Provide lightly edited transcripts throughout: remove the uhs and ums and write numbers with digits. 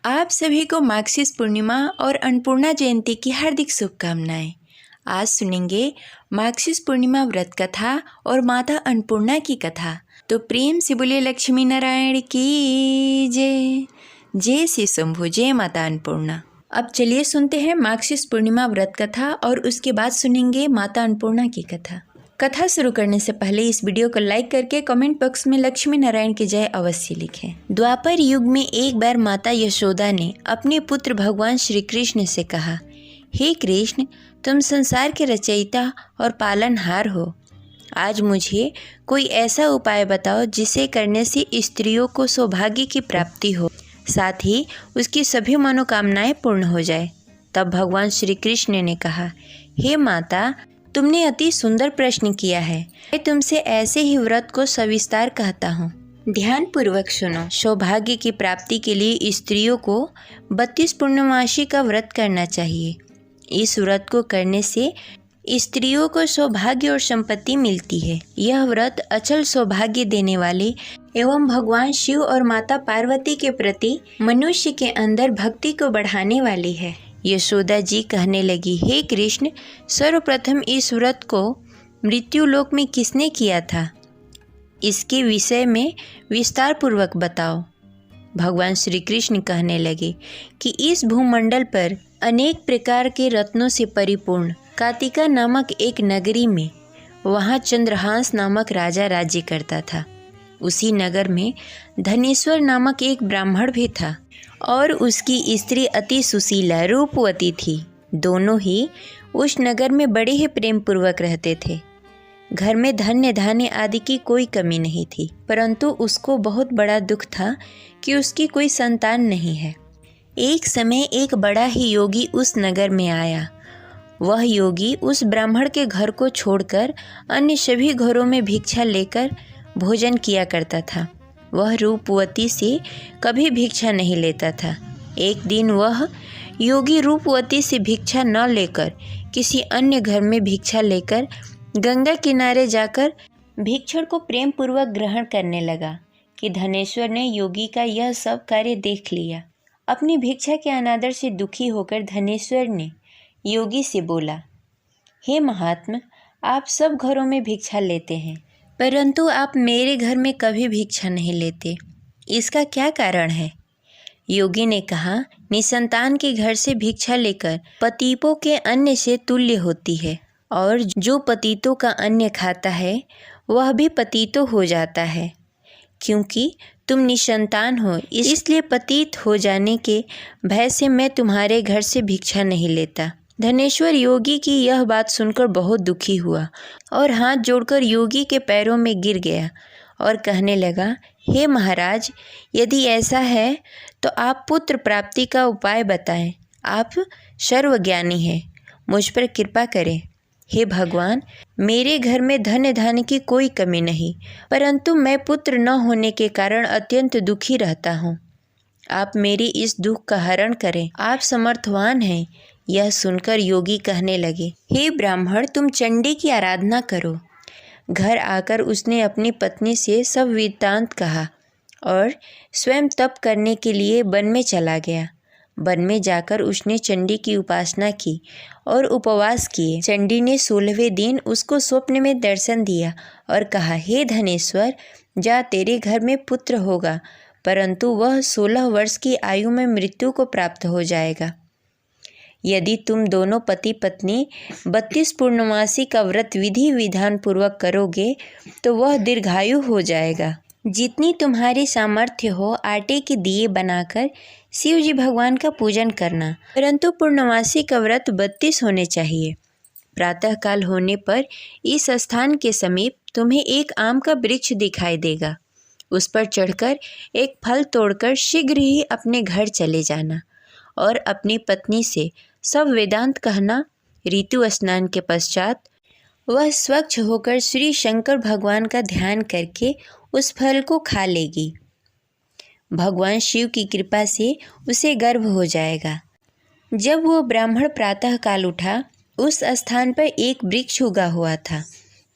आप सभी को माघ पूर्णिमा और अन्नपूर्णा जयंती की हार्दिक शुभकामनाएं। आज सुनेंगे माघ पूर्णिमा व्रत कथा और माता अन्नपूर्णा की कथा। तो प्रेम से बोले लक्ष्मी नारायण की जय। जय श्री शंभु, जय माता अन्नपूर्णा। अब चलिए सुनते हैं माघ पूर्णिमा व्रत कथा और उसके बाद सुनेंगे माता अन्नपूर्णा की कथा। कथा शुरू करने से पहले इस वीडियो को लाइक करके कमेंट बॉक्स में लक्ष्मी नारायण की जय अवश्य लिखें। द्वापर युग में एक बार माता यशोदा ने अपने पुत्र भगवान श्री कृष्ण से कहा, हे कृष्ण, तुम संसार के रचयिता और पालनहार हो। आज मुझे कोई ऐसा उपाय बताओ जिसे करने से स्त्रियों को सौभाग्य की प्राप्ति हो, साथ ही उसकी सभी मनोकामनाएं पूर्ण हो जाए। तब भगवान श्री कृष्ण ने कहा, हे माता, तुमने अति सुंदर प्रश्न किया है। मैं तुमसे ऐसे ही व्रत को सविस्तार कहता हूँ, ध्यान पूर्वक सुनो। सौभाग्य की प्राप्ति के लिए स्त्रियों को 32 पूर्णमासी का व्रत करना चाहिए। इस व्रत को करने से स्त्रियों को सौभाग्य और संपत्ति मिलती है। यह व्रत अचल सौभाग्य देने वाले एवं भगवान शिव और माता पार्वती के प्रति मनुष्य के अंदर भक्ति को बढ़ाने वाली है। यशोदा जी कहने लगी, हे कृष्ण, सर्वप्रथम इस व्रत को मृत्यु लोक में किसने किया था? इसके विषय में विस्तार पूर्वक बताओ। भगवान श्री कृष्ण कहने लगे कि इस भूमंडल पर अनेक प्रकार के रत्नों से परिपूर्ण कातिका नामक एक नगरी में, वहाँ चंद्रहांस नामक राजा राज्य करता था। उसी नगर में धनेश्वर नामक एक ब्राह्मण भी था और उसकी स्त्री अति सुशीला रूपवती थी। दोनों ही उस नगर में बड़े ही प्रेम पूर्वक रहते थे। घर में धन्य धान्य आदि की कोई कमी नहीं थी, परंतु उसको बहुत बड़ा दुख था कि उसकी कोई संतान नहीं है। एक समय एक बड़ा ही योगी उस नगर में आया। वह योगी उस ब्राह्मण के घर को छोड़कर अन्य सभी घरों में भिक्षा लेकर भोजन किया करता था। वह रूपवती से कभी भिक्षा नहीं लेता था। एक दिन वह योगी रूपवती से भिक्षा न लेकर किसी अन्य घर में भिक्षा लेकर गंगा किनारे जाकर भिक्षुक को प्रेम पूर्वक ग्रहण करने लगा कि धनेश्वर ने योगी का यह सब कार्य देख लिया। अपनी भिक्षा के अनादर से दुखी होकर धनेश्वर ने योगी से बोला, हे महात्मा, आप सब घरों में भिक्षा लेते हैं, परंतु आप मेरे घर में कभी भिक्षा नहीं लेते। इसका क्या कारण है? योगी ने कहा, निसंतान के घर से भिक्षा लेकर पतितों के अन्न से तुल्य होती है, और जो पतितों का अन्न खाता है वह भी पतितों हो जाता है। क्योंकि तुम निसंतान हो, इसलिए पतित हो जाने के भय से मैं तुम्हारे घर से भिक्षा नहीं लेता। धनेश्वर योगी की यह बात सुनकर बहुत दुखी हुआ और हाथ जोड़कर योगी के पैरों में गिर गया और कहने लगा, हे महाराज, यदि ऐसा है तो आप पुत्र प्राप्ति का उपाय बताएं। आप सर्वज्ञानी हैं, मुझ पर कृपा करें। हे भगवान, मेरे घर में धन धान्य की कोई कमी नहीं, परंतु मैं पुत्र न होने के कारण अत्यंत दुखी रहता हूँ। आप मेरी इस दुख का हरण करें, आप समर्थवान हैं। यह सुनकर योगी कहने लगे, हे ब्राह्मण, तुम चंडी की आराधना करो। घर आकर उसने अपनी पत्नी से सब वृत्तांत कहा और स्वयं तप करने के लिए वन में चला गया। वन में जाकर उसने चंडी की उपासना की और उपवास किए। चंडी ने 16वें दिन उसको स्वप्न में दर्शन दिया और कहा, हे धनेश्वर, जा, तेरे घर में पुत्र होगा, परंतु वह 16 वर्ष की आयु में मृत्यु को प्राप्त हो जाएगा। यदि तुम दोनों पति पत्नी 32 पूर्णमासी का व्रत विधि विधान पूर्वक करोगे तो वह दीर्घायु हो जाएगा। जितनी तुम्हारी सामर्थ्य हो, आटे के दिए बनाकर शिव जी भगवान का पूजन करना, परंतु पूर्णमासी का व्रत 32 होने चाहिए। प्रातःकाल होने पर इस स्थान के समीप तुम्हें एक आम का वृक्ष दिखाई देगा। उस पर चढ़कर एक फल तोड़कर शीघ्र ही अपने घर चले जाना और अपनी पत्नी से सब वेदांत कहना। ऋतु स्नान के पश्चात वह स्वच्छ होकर श्री शंकर भगवान का ध्यान करके उस फल को खा लेगी। भगवान शिव की कृपा से उसे गर्भ हो जाएगा। जब वो ब्राह्मण प्रातःकाल उठा, उस स्थान पर एक वृक्ष उगा हुआ था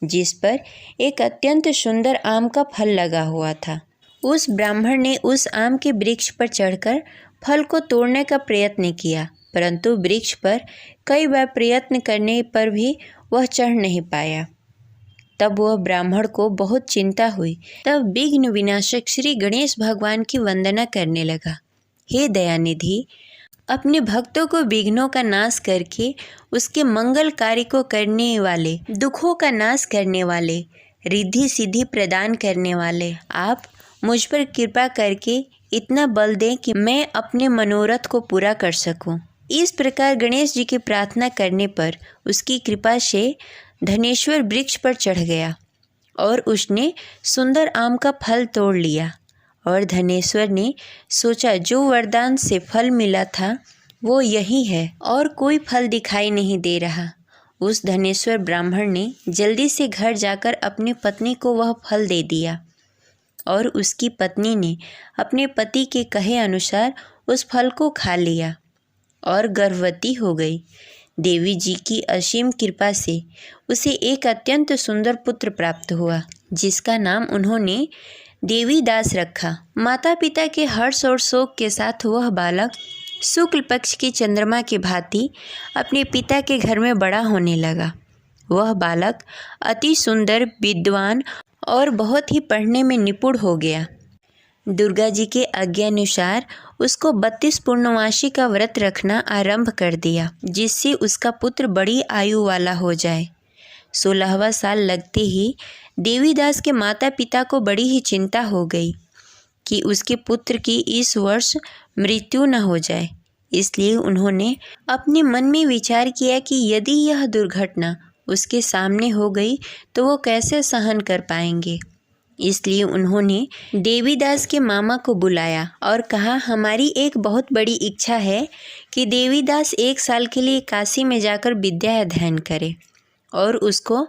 जिस पर एक अत्यंत सुंदर आम का फल लगा हुआ था। उस ब्राह्मण ने उस आम के वृक्ष पर चढ़कर फल को तोड़ने का प्रयत्न किया, परंतु वृक्ष पर कई बार प्रयत्न करने पर भी वह चढ़ नहीं पाया। तब वह ब्राह्मण को बहुत चिंता हुई। तब विघ्न विनाशक श्री गणेश भगवान की वंदना करने लगा। हे दयानिधि, अपने भक्तों को विघ्नों का नाश करके उसके मंगल कार्य को करने वाले, दुखों का नाश करने वाले, रिद्धि सिद्धि प्रदान करने वाले, आप मुझ पर कृपा करके इतना बल दें कि मैं अपने मनोरथ को पूरा कर सकूं। इस प्रकार गणेश जी की प्रार्थना करने पर उसकी कृपा से धनेश्वर वृक्ष पर चढ़ गया और उसने सुंदर आम का फल तोड़ लिया। और धनेश्वर ने सोचा, जो वरदान से फल मिला था वो यही है और कोई फल दिखाई नहीं दे रहा। उस धनेश्वर ब्राह्मण ने जल्दी से घर जाकर अपनी पत्नी को वह फल दे दिया और उसकी पत्नी ने अपने पति के कहे अनुसार उस फल को खा लिया और गर्भवती हो गई। देवी जी की असीम कृपा से उसे एक अत्यंत सुंदर पुत्र प्राप्त हुआ, जिसका नाम उन्होंने देवीदास रखा। माता पिता के हर्ष और शोक के साथ वह बालक शुक्ल पक्ष की चंद्रमा की भांति अपने पिता के घर में बड़ा होने लगा। वह बालक अति सुंदर, विद्वान और बहुत ही पढ़ने में निपुण हो गया। दुर्गा जी के आज्ञानुसार उसको 32 पूर्णमासी का व्रत रखना आरंभ कर दिया, जिससे उसका पुत्र बड़ी आयु वाला हो जाए। 16वां साल लगते ही देवीदास के माता पिता को बड़ी ही चिंता हो गई कि उसके पुत्र की इस वर्ष मृत्यु न हो जाए। इसलिए उन्होंने अपने मन में विचार किया कि यदि यह दुर्घटना उसके सामने हो गई तो वो कैसे सहन कर पाएंगे। इसलिए उन्होंने देवीदास के मामा को बुलाया और कहा, हमारी एक बहुत बड़ी इच्छा है कि देवीदास 1 साल के लिए काशी में जाकर विद्या अध्ययन करे और उसको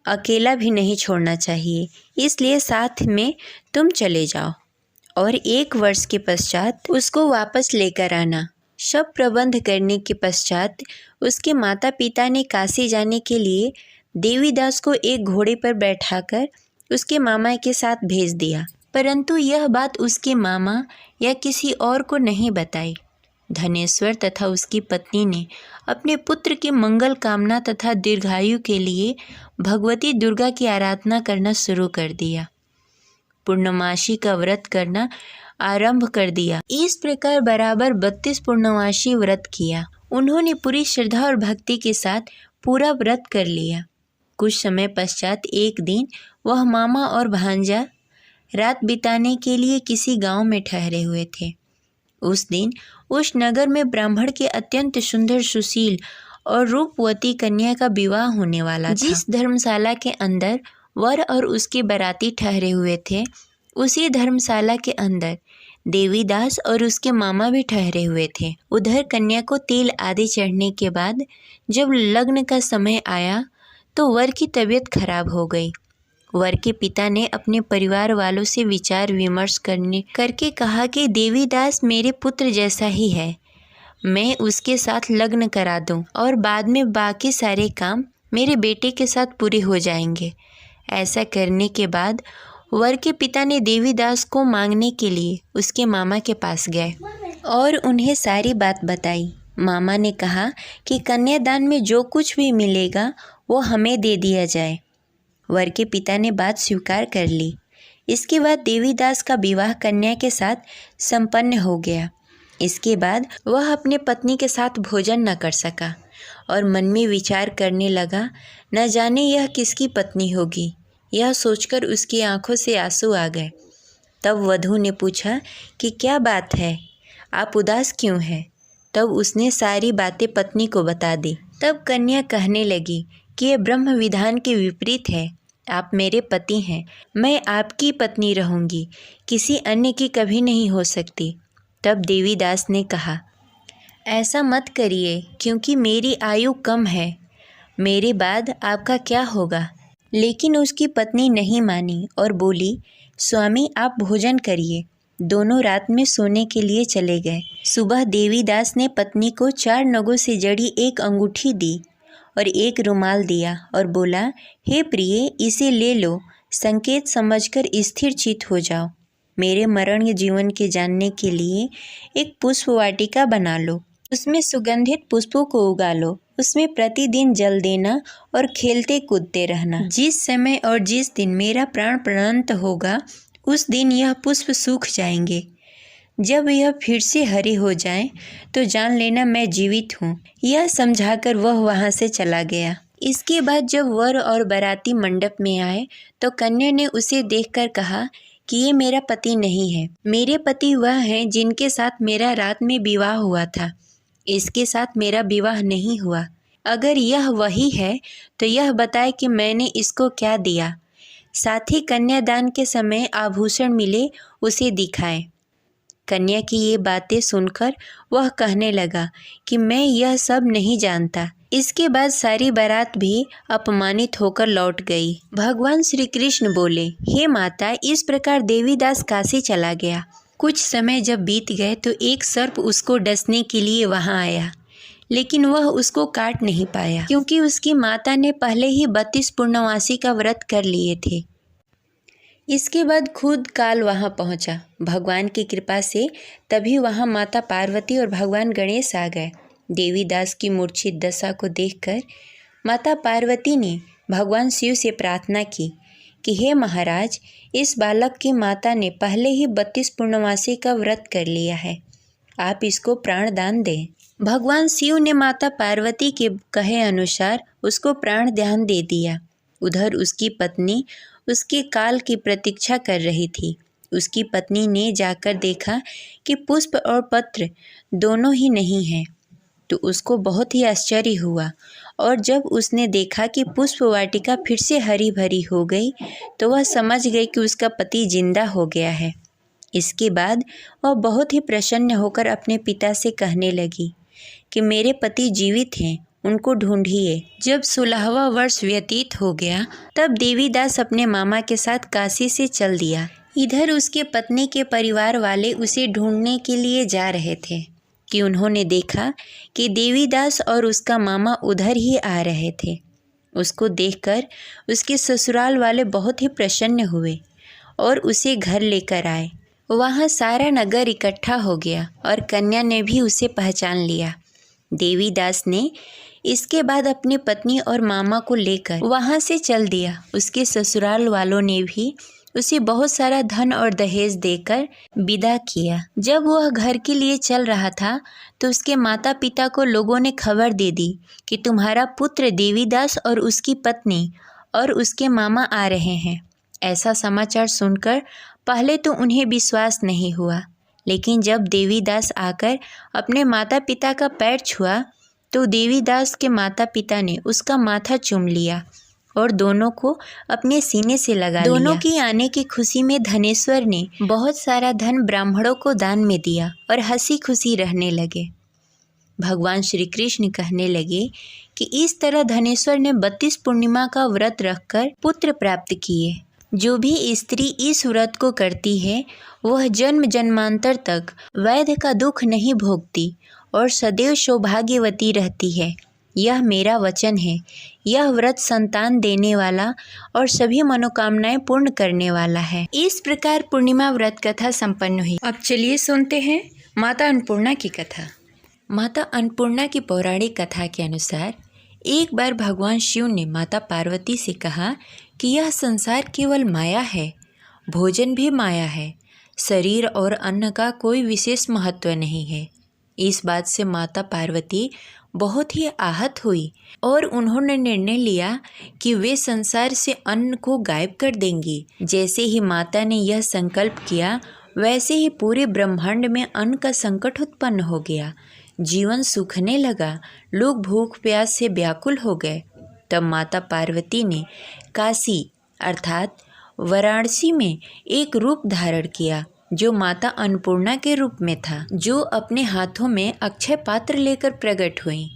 अकेला भी नहीं छोड़ना चाहिए, इसलिए साथ में तुम चले जाओ और 1 वर्ष के पश्चात उसको वापस लेकर आना। सब प्रबंध करने के पश्चात उसके माता पिता ने काशी जाने के लिए देवीदास को एक घोड़े पर बैठाकर उसके मामा के साथ भेज दिया, परंतु यह बात उसके मामा या किसी और को नहीं बताई। धनेश्वर तथा उसकी पत्नी ने अपने पुत्र के मंगल कामना तथा दीर्घायु के लिए भगवती दुर्गा की आराधना करना शुरू कर दिया। पूर्णमासी का व्रत करना आरंभ कर दिया। इस प्रकार बराबर 32 पूर्णमासी व्रत किया। उन्होंने पूरी श्रद्धा और भक्ति के साथ पूरा व्रत कर लिया। कुछ समय पश्चात एक दिन वह मामा और भांजा रात बिताने के लिए किसी गांव में ठहरे हुए थे। उस दिन उस नगर में ब्राह्मण के अत्यंत सुंदर, सुशील और रूपवती कन्या का विवाह होने वाला था। जिस धर्मशाला के अंदर वर और उसके बाराती ठहरे हुए थे, उसी धर्मशाला के अंदर देवीदास और उसके मामा भी ठहरे हुए थे। उधर कन्या को तेल आदि चढ़ने के बाद जब लग्न का समय आया तो वर की तबीयत खराब हो गई। वर के पिता ने अपने परिवार वालों से विचार विमर्श करके कहा कि देवीदास मेरे पुत्र जैसा ही है, मैं उसके साथ लग्न करा दूं और बाद में बाकी सारे काम मेरे बेटे के साथ पूरे हो जाएंगे। ऐसा करने के बाद वर के पिता ने देवीदास को मांगने के लिए उसके मामा के पास गए और उन्हें सारी बात बताई। मामा ने कहा कि कन्यादान में जो कुछ भी मिलेगा वो हमें दे दिया जाए। वर के पिता ने बात स्वीकार कर ली। इसके बाद देवीदास का विवाह कन्या के साथ संपन्न हो गया। इसके बाद वह अपने पत्नी के साथ भोजन न कर सका और मन में विचार करने लगा, न जाने यह किसकी पत्नी होगी। यह सोचकर उसकी आंखों से आंसू आ गए। तब वधू ने पूछा कि क्या बात है, आप उदास क्यों हैं? तब उसने सारी बातें पत्नी को बता दी। तब कन्या कहने लगी कि यह ब्रह्म विधान के विपरीत है। आप मेरे पति हैं, मैं आपकी पत्नी रहूंगी, किसी अन्य की कभी नहीं हो सकती। तब देवीदास ने कहा, ऐसा मत करिए, क्योंकि मेरी आयु कम है, मेरे बाद आपका क्या होगा। लेकिन उसकी पत्नी नहीं मानी और बोली, स्वामी आप भोजन करिए। दोनों रात में सोने के लिए चले गए। सुबह देवीदास ने पत्नी को 4 नगों से जड़ी एक अंगूठी दी और एक रुमाल दिया और बोला, हे प्रिय, इसे ले लो, संकेत समझकर स्थिर चित्त हो जाओ। मेरे मरण जीवन के जानने के लिए एक पुष्प वाटिका बना लो, उसमें सुगंधित पुष्पों को उगा लो, उसमें प्रतिदिन जल देना और खेलते कूदते रहना। जिस समय और जिस दिन मेरा प्राण प्राणांत होगा उस दिन यह पुष्प सूख जाएंगे। जब यह फिर से हरे हो जाएं, तो जान लेना मैं जीवित हूँ। यह समझाकर वह वहाँ से चला गया। इसके बाद जब वर और बाराती मंडप में आए तो कन्या ने उसे देखकर कहा कि ये मेरा पति नहीं है, मेरे पति वह हैं जिनके साथ मेरा रात में विवाह हुआ था। इसके साथ मेरा विवाह नहीं हुआ। अगर यह वही है तो यह बताए कि मैंने इसको क्या दिया। साथ ही कन्यादान के समय आभूषण मिले उसे दिखाए। कन्या की ये बातें सुनकर वह कहने लगा कि मैं यह सब नहीं जानता। इसके बाद सारी बारात भी अपमानित होकर लौट गई। भगवान श्री कृष्ण बोले, हे माता, इस प्रकार देवीदास काशी चला गया। कुछ समय जब बीत गए तो एक सर्प उसको डसने के लिए वहां आया, लेकिन वह उसको काट नहीं पाया क्योंकि उसकी माता ने पहले ही 32 पूर्णमासी का व्रत कर लिए थे। इसके बाद खुद काल वहां पहुंचा। भगवान की कृपा से तभी वहां माता पार्वती और भगवान गणेश आ गए। देवीदास की मूर्छित दशा को देखकर माता पार्वती ने भगवान शिव से प्रार्थना की कि हे महाराज, इस बालक की माता ने पहले ही 32 पूर्णमासी का व्रत कर लिया है, आप इसको प्राण दान दें। भगवान शिव ने माता पार्वती के कहे अनुसार उसको प्राण दान दे दिया। उधर उसकी पत्नी उसके काल की प्रतीक्षा कर रही थी। उसकी पत्नी ने जाकर देखा कि पुष्प और पत्र दोनों ही नहीं हैं, तो उसको बहुत ही आश्चर्य हुआ और जब उसने देखा कि पुष्प वाटिका फिर से हरी भरी हो गई तो वह समझ गई कि उसका पति जिंदा हो गया है। इसके बाद वह बहुत ही प्रसन्न होकर अपने पिता से कहने लगी कि मेरे पति जीवित हैं, उनको ढूंढिए। जब 16वां वर्ष व्यतीत हो गया तब देवीदास अपने मामा के साथ काशी से चल दिया। इधर उसके पत्नी के परिवार वाले उसे ढूंढने के लिए जा रहे थे कि उन्होंने देखा कि देवीदास और उसका मामा उधर ही आ रहे थे। उसको देखकर उसके ससुराल वाले बहुत ही प्रसन्न हुए और उसे घर लेकर आए। वहाँ सारा नगर इकट्ठा हो गया और कन्या ने भी उसे पहचान लिया। देवीदास ने इसके बाद अपनी पत्नी और मामा को लेकर वहाँ से चल दिया। उसके ससुराल वालों ने भी उसे बहुत सारा धन और दहेज देकर विदा किया। जब वह घर के लिए चल रहा था तो उसके माता पिता को लोगों ने खबर दे दी कि तुम्हारा पुत्र देवीदास और उसकी पत्नी और उसके मामा आ रहे हैं। ऐसा समाचार सुनकर पहले तो उन्हें विश्वास नहीं हुआ, लेकिन जब देवीदास आकर अपने माता पिता का पैर छुआ तो देवीदास के माता पिता ने उसका माथा चूम लिया और दोनों को अपने सीने से लगा लिया। दोनों की आने की खुशी में धनेश्वर ने बहुत सारा धन ब्राह्मणों को दान में दिया और हंसी खुशी रहने लगे। भगवान श्री कृष्ण कहने लगे कि इस तरह धनेश्वर ने 32 पूर्णिमा का व्रत रखकर पुत्र प्राप्त किए। जो भी स्त्री इस व्रत को करती है वह जन्म जन्मांतर तक वैध का दुख नहीं भोगती और सदैव सौभाग्यवती रहती है। यह मेरा वचन है। यह व्रत संतान देने वाला और सभी मनोकामनाएं पूर्ण करने वाला है। इस प्रकार पूर्णिमा व्रत कथा संपन्न हुई। अब चलिए सुनते हैं माता अन्नपूर्णा की कथा। माता अन्नपूर्णा की पौराणिक कथा के अनुसार एक बार भगवान शिव ने माता पार्वती से कहा कि यह संसार केवल माया है, भोजन भी माया है, शरीर और अन्न का कोई विशेष महत्व नहीं है। इस बात से माता पार्वती बहुत ही आहत हुई और उन्होंने निर्णय लिया कि वे संसार से अन्न को गायब कर देंगी। जैसे ही माता ने यह संकल्प किया वैसे ही पूरे ब्रह्मांड में अन्न का संकट उत्पन्न हो गया। जीवन सूखने लगा, लोग भूख प्यास से व्याकुल हो गए। तब माता पार्वती ने काशी अर्थात वाराणसी में एक रूप धारण किया जो माता अन्नपूर्णा के रूप में था, जो अपने हाथों में अक्षय पात्र लेकर प्रकट हुई।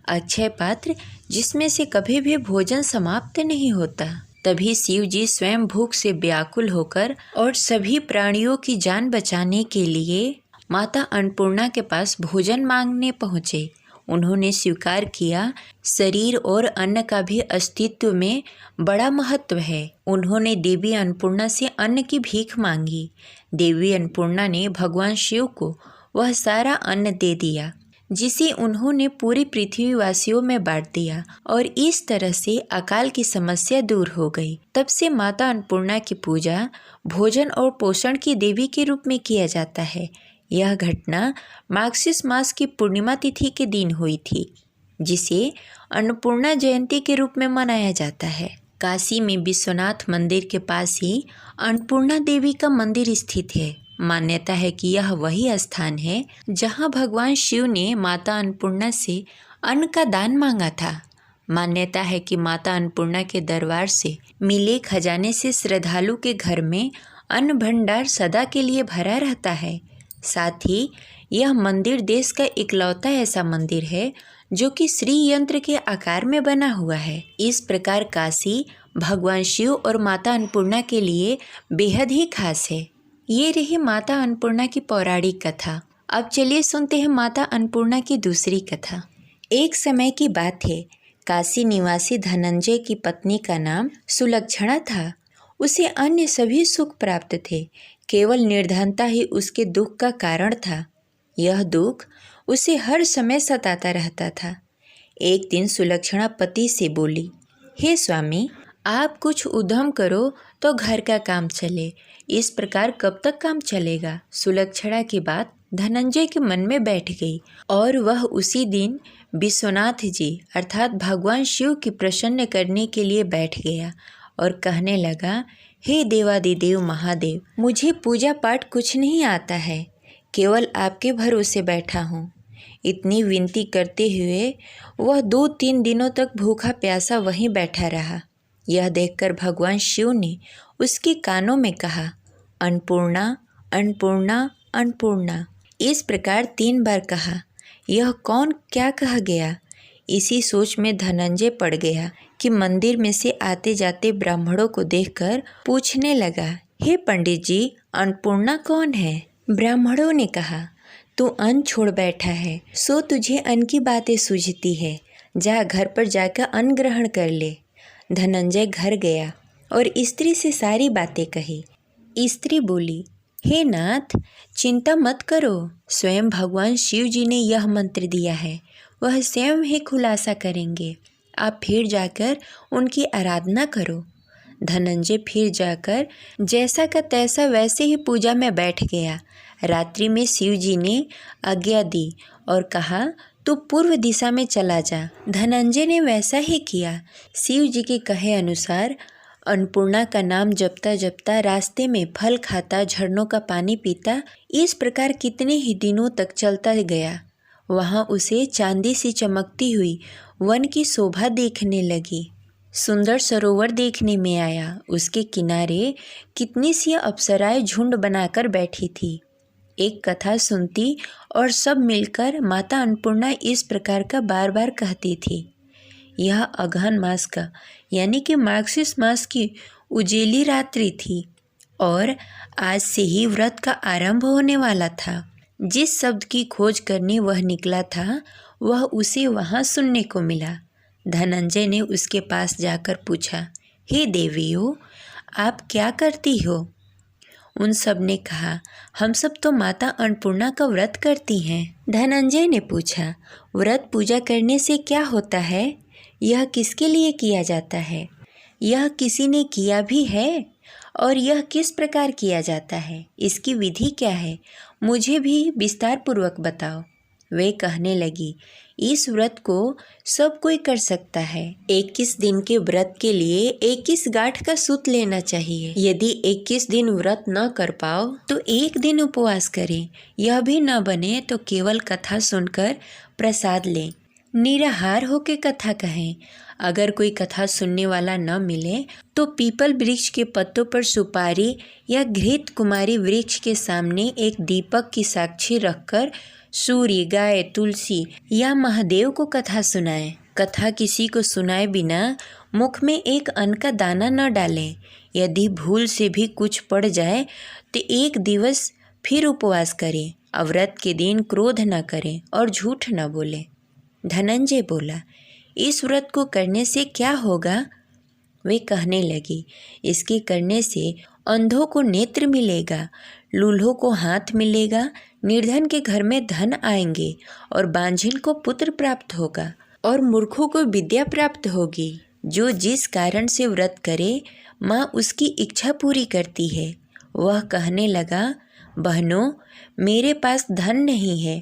अक्षय पात्र जिसमें से कभी भी भोजन समाप्त नहीं होता। तभी शिव जी स्वयं भूख से व्याकुल होकर और सभी प्राणियों की जान बचाने के लिए माता अन्नपूर्णा के पास भोजन मांगने पहुँचे। उन्होंने स्वीकार किया शरीर और अन्न का भी अस्तित्व में बड़ा महत्व है। उन्होंने देवी अन्नपूर्णा से अन्न की भीख मांगी। देवी अन्नपूर्णा ने भगवान शिव को वह सारा अन्न दे दिया जिसे उन्होंने पूरी पृथ्वीवासियों में बांट दिया और इस तरह से अकाल की समस्या दूर हो गई। तब से माता अन्नपूर्णा की पूजा भोजन और पोषण की देवी के रूप में किया जाता है। यह घटना मार्गशीर्ष मास की पूर्णिमा तिथि के दिन हुई थी, जिसे अन्नपूर्णा जयंती के रूप में मनाया जाता है। काशी में विश्वनाथ मंदिर के पास ही अन्नपूर्णा देवी का मंदिर स्थित है। मान्यता है कि यह वही स्थान है जहां भगवान शिव ने माता अन्नपूर्णा से अन्न का दान मांगा था। मान्यता है कि माता अन्नपूर्णा के दरबार से मिले खजाने से श्रद्धालु के घर में अन्न भंडार सदा के लिए भरा रहता है। साथ ही यह मंदिर देश का इकलौता ऐसा मंदिर है जो कि श्री यंत्र के आकार में बना हुआ है। इस प्रकार काशी भगवान शिव और माता अन्नपूर्णा के लिए बेहद ही खास है। ये रही माता अन्नपूर्णा की पौराणिक कथा। अब चलिए सुनते हैं माता अन्नपूर्णा की दूसरी कथा। एक समय की बात है, काशी निवासी धनंजय की पत्नी का नाम सुलक्षणा था। उसे अन्य सभी सुख प्राप्त थे, केवल निर्धनता ही उसके दुख का कारण था। यह दुख उसे हर समय सताता रहता था। एक दिन सुलक्षणा पति से बोली, हे स्वामी, आप कुछ उद्यम करो तो घर का काम चले। इस प्रकार कब तक काम चलेगा? सुलक्षणा की बात धनंजय के मन में बैठ गई और वह उसी दिन विश्वनाथ जी अर्थात भगवान शिव की प्रसन्न करने के लिए बैठ गया और कहने लगा, हे देवादिदेव महादेव, मुझे पूजा पाठ कुछ नहीं आता है, केवल आपके भरोसे बैठा हूँ। इतनी विनती करते हुए वह 2-3 दिनों तक भूखा प्यासा वहीं बैठा रहा। यह देखकर भगवान शिव ने उसके कानों में कहा, अन्नपूर्णा अन्नपूर्णा अन्नपूर्णा। इस प्रकार 3 बार कहा। यह कौन क्या कह गया? इसी सोच में धनंजय पड़ गया कि मंदिर में से आते जाते ब्राह्मणों को देखकर पूछने लगा, हे पंडित जी, अन्नपूर्णा कौन है? ब्राह्मणों ने कहा, तू अन्न छोड़ बैठा है, सो तुझे अन्न की बातें सूझती है, जा घर पर जाकर अन्न ग्रहण कर ले। धनंजय घर गया और स्त्री से सारी बातें कही। स्त्री बोली, हे नाथ, चिंता मत करो, स्वयं भगवान शिव जी ने यह मंत्र दिया है, वह स्वयं ही खुलासा करेंगे। आप फिर जाकर उनकी आराधना करो। धनंजय फिर जाकर जैसा का तैसा वैसे ही पूजा में बैठ गया। रात्रि में शिव जी ने आज्ञा दी और कहा, तू पूर्व दिशा में चला जा। धनंजय ने वैसा ही किया। शिव जी के कहे अनुसार अन्नपूर्णा का नाम जपता जपता रास्ते में फल खाता, झरनों का पानी पीता, इस प्रकार कितने ही दिनों तक चलता गया। वहाँ उसे चांदी सी चमकती हुई वन की शोभा देखने लगी। सुंदर सरोवर देखने में आया। उसके किनारे कितनी सी अप्सराएं झुंड बनाकर बैठी थी। एक कथा सुनती और सब मिलकर माता अन्नपूर्णा इस प्रकार का बार बार कहती थी। यह अगहन मास का यानी कि मार्गशीर्ष मास की उजेली रात्रि थी और आज से ही व्रत का आरंभ होने वाला था। जिस शब्द की खोज करने वह निकला था वह उसे वहाँ सुनने को मिला। धनंजय ने उसके पास जाकर पूछा, हे देवियों, आप क्या करती हो? उन सब ने कहा, हम सब तो माता अन्नपूर्णा का व्रत करती हैं। धनंजय ने पूछा, व्रत पूजा करने से क्या होता है? यह किसके लिए किया जाता है? यह किसी ने किया भी है? और यह किस प्रकार किया जाता है? इसकी विधि क्या है? मुझे भी विस्तार पूर्वक बताओ। वे कहने लगी, इस व्रत को सब कोई कर सकता है। 21 दिन के व्रत के लिए 21 गांठ का सूत लेना चाहिए। यदि 21 दिन व्रत न कर पाओ तो 1 दिन उपवास करें। यह भी न बने तो केवल कथा सुनकर प्रसाद लें। निराहार होकर कथा कहें। अगर कोई कथा सुनने वाला न मिले तो पीपल वृक्ष के पत्तों पर सुपारी या घृत कुमारी वृक्ष के सामने एक दीपक की साक्षी रखकर सूर्य, गाय, तुलसी या महादेव को कथा सुनाएं। कथा किसी को सुनाए बिना मुख में एक अन्न का दाना न डालें। यदि भूल से भी कुछ पड़ जाए तो 1 दिवस फिर उपवास करें। व्रत के दिन क्रोध न करें और झूठ न बोलें। धनंजय बोला, इस व्रत को करने से क्या होगा? वे कहने लगी, इसके करने से अंधों को नेत्र मिलेगा, लूल्हों को हाथ मिलेगा, निर्धन के घर में धन आएंगे और बांझिन को पुत्र प्राप्त होगा और मूर्खों को विद्या प्राप्त होगी। जो जिस कारण से व्रत करे माँ उसकी इच्छा पूरी करती है। वह कहने लगा, बहनों, मेरे पास धन नहीं है,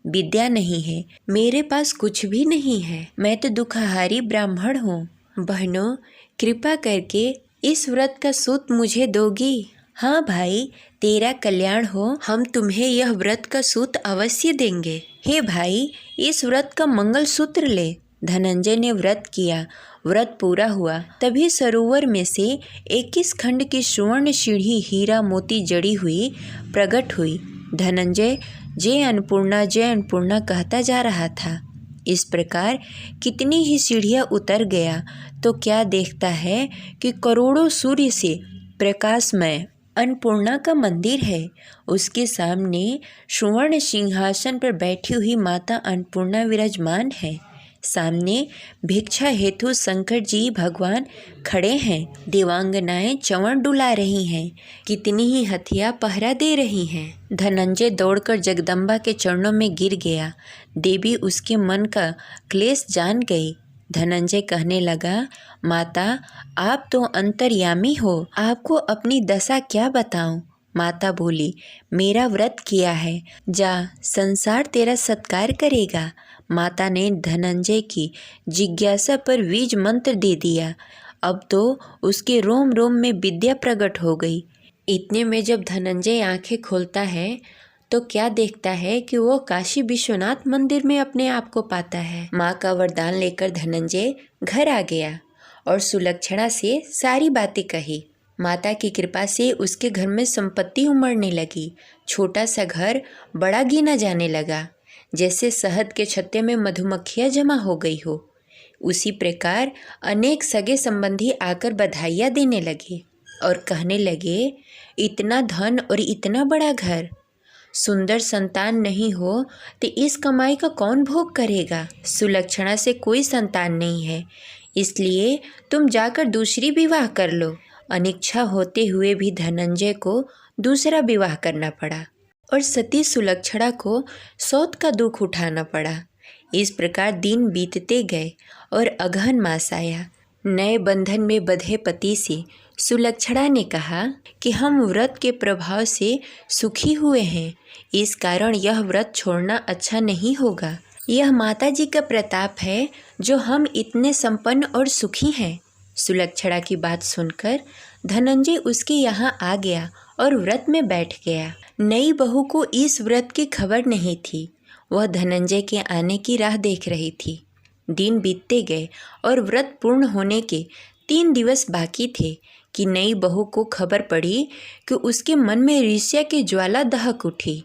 विद्या नहीं है, मेरे पास कुछ भी नहीं है, मैं तो दुखहारी ब्राह्मण हूँ। बहनों, कृपा करके इस व्रत का सूत मुझे दोगी? हाँ भाई, तेरा कल्याण हो, हम तुम्हें यह व्रत का सूत अवश्य देंगे। हे भाई, इस व्रत का मंगल सूत्र ले। धनंजय ने व्रत किया। व्रत पूरा हुआ तभी सरोवर में से 21 खंड की सुवर्ण सीढ़ी हीरा मोती जड़ी हुई प्रकट हुई। धनंजय जय अन्नपूर्णा कहता जा रहा था। इस प्रकार कितनी ही सीढ़ियाँ उतर गया तो क्या देखता है कि करोड़ों सूर्य से प्रकाशमय अन्नपूर्णा का मंदिर है। उसके सामने सुवर्ण सिंहासन पर बैठी हुई माता अन्नपूर्णा विराजमान है। सामने भिक्षा हेतु शंकर जी भगवान खड़े हैं। देवांगनाएं चंवर डुला रही हैं। कितनी ही हथिया पहरा दे रही हैं। धनंजय दौड़कर जगदम्बा के चरणों में गिर गया। देवी उसके मन का क्लेश जान गई। धनंजय कहने लगा, माता, आप तो अंतर्यामी हो, आपको अपनी दशा क्या बताऊं? माता बोली, मेरा व्रत किया है, जा, संसार तेरा सत्कार करेगा। माता ने धनंजय की जिज्ञासा पर बीज मंत्र दे दिया। अब तो उसके रोम रोम में विद्या प्रकट हो गई। इतने में जब धनंजय आंखें खोलता है तो क्या देखता है कि वो काशी विश्वनाथ मंदिर में अपने आप को पाता है। माँ का वरदान लेकर धनंजय घर आ गया और सुलक्षणा से सारी बातें कही। माता की कृपा से उसके घर में संपत्ति उमड़ने लगी। छोटा सा घर बड़ा गिना जाने लगा। जैसे शहद के छत्ते में मधुमक्खियाँ जमा हो गई हो, उसी प्रकार अनेक सगे संबंधी आकर बधाइयाँ देने लगे और कहने लगे, इतना धन और इतना बड़ा घर, सुंदर संतान नहीं हो तो इस कमाई का कौन भोग करेगा? सुलक्षणा से कोई संतान नहीं है, इसलिए तुम जाकर दूसरी विवाह कर लो। अनिच्छा होते हुए भी धनंजय को दूसरा विवाह करना पड़ा और सती सुलक्षणा को सौत का दुख उठाना पड़ा। इस प्रकार दिन बीतते गए और अगहन मास आया। नए बंधन में बंधे पति से सुलक्षणा ने कहा कि हम व्रत के प्रभाव से सुखी हुए हैं, इस कारण यह व्रत छोड़ना अच्छा नहीं होगा। यह माता जी का प्रताप है जो हम इतने संपन्न और सुखी हैं। सुलक्षणा की बात सुनकर धनंजय उसके यहाँ आ गया और व्रत में बैठ गया। नई बहू को इस व्रत की खबर नहीं थी। वह धनंजय के आने की राह देख रही थी। दिन बीतते गए और व्रत पूर्ण होने के 3 दिवस बाकी थे कि नई बहू को खबर पड़ी कि उसके मन में ईर्ष्या की ज्वाला दहक उठी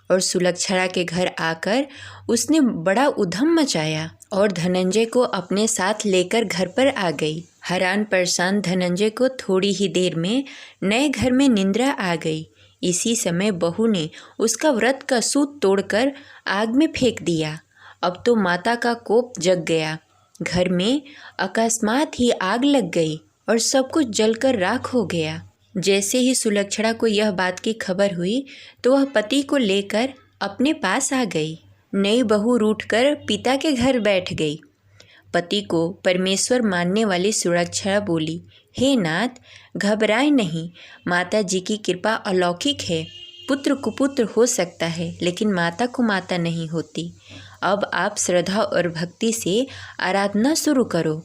और सुलक्षणा के घर आकर उसने बड़ा उधम मचाया और धनंजय को अपने साथ लेकर घर पर आ गई। हैरान परेशान धनंजय को थोड़ी ही देर में नए घर में निंद्रा आ गई। इसी समय बहू ने उसका व्रत का सूत तोड़कर आग में फेंक दिया। अब तो माता का कोप जग गया। घर में अकस्मात ही आग लग गई और सब कुछ जलकर राख हो गया। जैसे ही सुलक्षणा को यह बात की खबर हुई तो वह पति को लेकर अपने पास आ गई। नई बहू रूठकर पिता के घर बैठ गई। पति को परमेश्वर मानने वाली सुलक्षणा बोली, हे नाथ, घबराए नहीं, माता जी की कृपा अलौकिक है। पुत्र कुपुत्र हो सकता है लेकिन माता को माता नहीं होती। अब आप श्रद्धा और भक्ति से आराधना शुरू करो,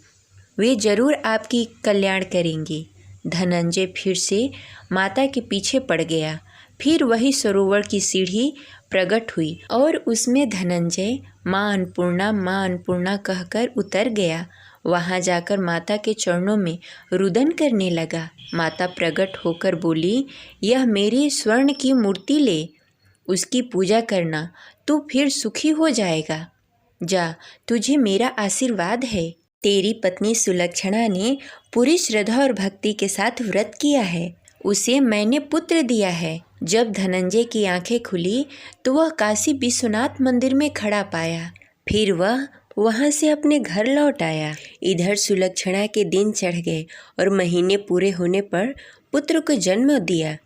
वे जरूर आपकी कल्याण करेंगी। धनंजय फिर से माता के पीछे पड़ गया। फिर वही सरोवर की सीढ़ी प्रकट हुई और उसमें धनंजय माँ अन्नपूर्णा कहकर उतर गया। वहाँ जाकर माता के चरणों में रुदन करने लगा। माता प्रकट होकर बोली, यह मेरी स्वर्ण की मूर्ति ले, उसकी पूजा करना, तू फिर सुखी हो जाएगा। जा, तुझे मेरा आशीर्वाद है। तेरी पत्नी सुलक्षणा ने पूरी श्रद्धा और भक्ति के साथ व्रत किया है, उसे मैंने पुत्र दिया है। जब धनंजय की आंखें खुली तो वह काशी विश्वनाथ मंदिर में खड़ा पाया। फिर वह वहाँ से अपने घर लौट आया। इधर सुलक्षणा के दिन चढ़ गए और महीने पूरे होने पर पुत्र को जन्म दिया।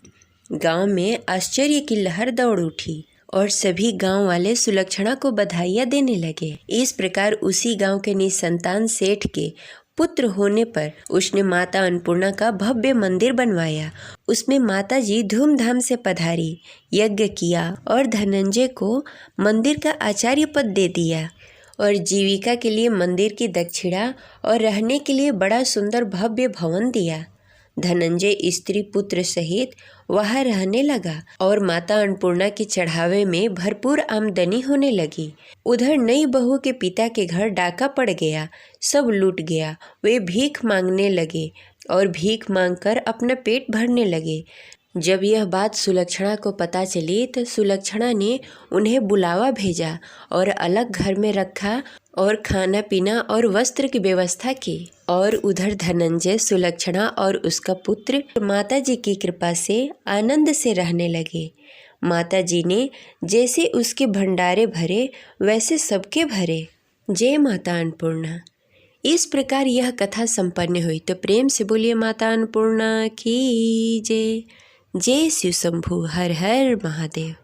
गांव में आश्चर्य की लहर दौड़ उठी और सभी गांव वाले सुलक्षणा को बधाइयाँ देने लगे। इस प्रकार उसी गांव के निसंतान सेठ के पुत्र होने पर उसने माता अन्नपूर्णा का भव्य मंदिर बनवाया। उसमें माता जी धूमधाम से पधारी, यज्ञ किया और धनंजय को मंदिर का आचार्य पद दे दिया और जीविका के लिए मंदिर की दक्षिणा और रहने के लिए बड़ा सुंदर भव्य भवन दिया। धनंजय स्त्री पुत्र सहित वहाँ रहने लगा और माता अन्नपूर्णा के चढ़ावे में भरपूर आमदनी होने लगी। उधर नई बहू के पिता के घर डाका पड़ गया, सब लूट गया। वे भीख मांगने लगे और भीख मांगकर अपना पेट भरने लगे। जब यह बात सुलक्षणा को पता चली तो सुलक्षणा ने उन्हें बुलावा भेजा और अलग घर में रखा और खाना पीना और वस्त्र की व्यवस्था की। और उधर धनंजय, सुलक्षणा और उसका पुत्र माता जी की कृपा से आनंद से रहने लगे। माता जी ने जैसे उसके भंडारे भरे वैसे सबके भरे। जय माता अन्नपूर्णा। इस प्रकार यह कथा संपन्न हुई। तो प्रेम से बोलिए माता अन्नपूर्णा की जय। जय शिव शंभु। हर हर महादेव।